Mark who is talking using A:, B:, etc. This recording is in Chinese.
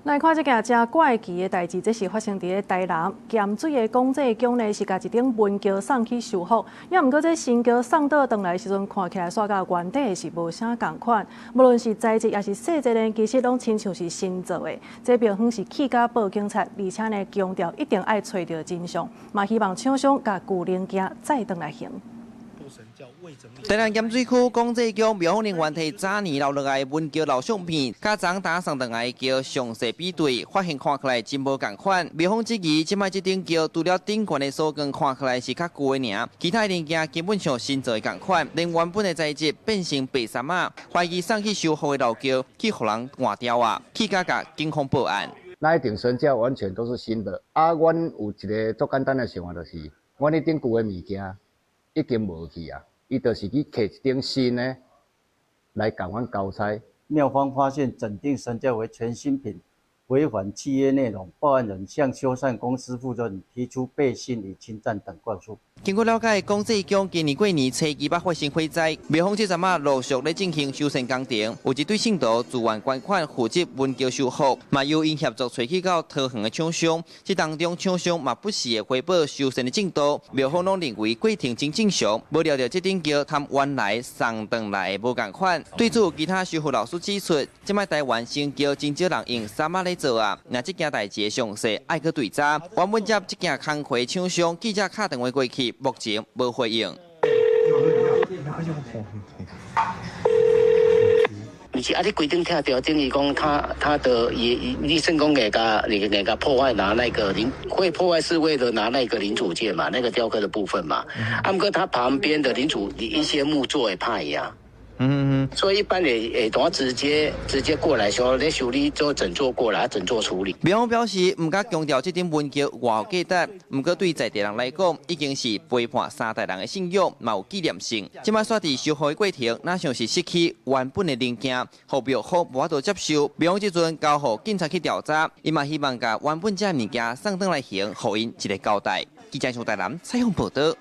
A: 来看这件真怪奇的代志，这是发生伫台南咸水的公祭宫呢，是甲一顶文桥送去修复。也毋过这新桥送倒转来的时阵，看起来煞甲原底是无啥共款。无论是材质也是细节呢，其实拢亲像是新做的。这庙方是去甲报警察，而且呢强调一定爱找到真相，嘛希望厂商甲旧零件再转来行。
B: 台南咸水区公祭宫庙方人员摕早年留落来文桥老相片，甲昨打送转来桥详细比对，发现看起来真无共款。庙方质疑，即摆这顶桥除了顶悬的锁杆看起来是较旧的尔，其他零件基本上新做的共款，连原本的材质变成白砂马，怀疑送去修复的老桥去互人换掉啊，去甲警方报案。
C: 那一顶神教完全都是新的，阮有一个足简单的想法，就是阮那顶旧的物件已经无去啊。 伊就是去摕一顶新的来共阮交差。
D: 庙方发现整顶神教为全新品，违反契约内容，报案人向修缮公司负责人提出背信与侵占等告诉。
B: 经过了解，公祭宫今年过年初2发生火灾，庙方这阵啊陆续咧进行修缮工程，有一对信徒自愿捐款负责文桥修复，嘛由因协助找去到桃园的厂商，这当中厂商嘛不时的回报修缮的进度，庙方拢认为过程真正常，无料到这顶桥他原来送转来的无共款。对此，其他修复老师指出，即摆台湾新桥真少人用砂马来做啊，那这件代志的详细爱去对查。原本接这件工课厂商记者打电话过去。 目前无回应。
E: 不是啊，你规定听到等于讲他的立圣公给个破坏拿那个会破坏是为了拿那个零组件嘛，那个雕刻的部分嘛。啊，不过他旁边的一些木座也怕呀。 所以一般的等下直接过来说，你修理做整座过来，整座处理。
B: 庙方表示，唔敢强调这顶文桥偌有价值，不过对在地人来讲，已经是陪伴3代人的信仰，嘛有纪念性。即摆煞伫修复的过程，哪像是失去原本的零件，后庙方无法度接受。庙方即阵交予警察去调查，伊嘛希望甲原本这物件送转来行，互因一个交代。记者从台南采访报道。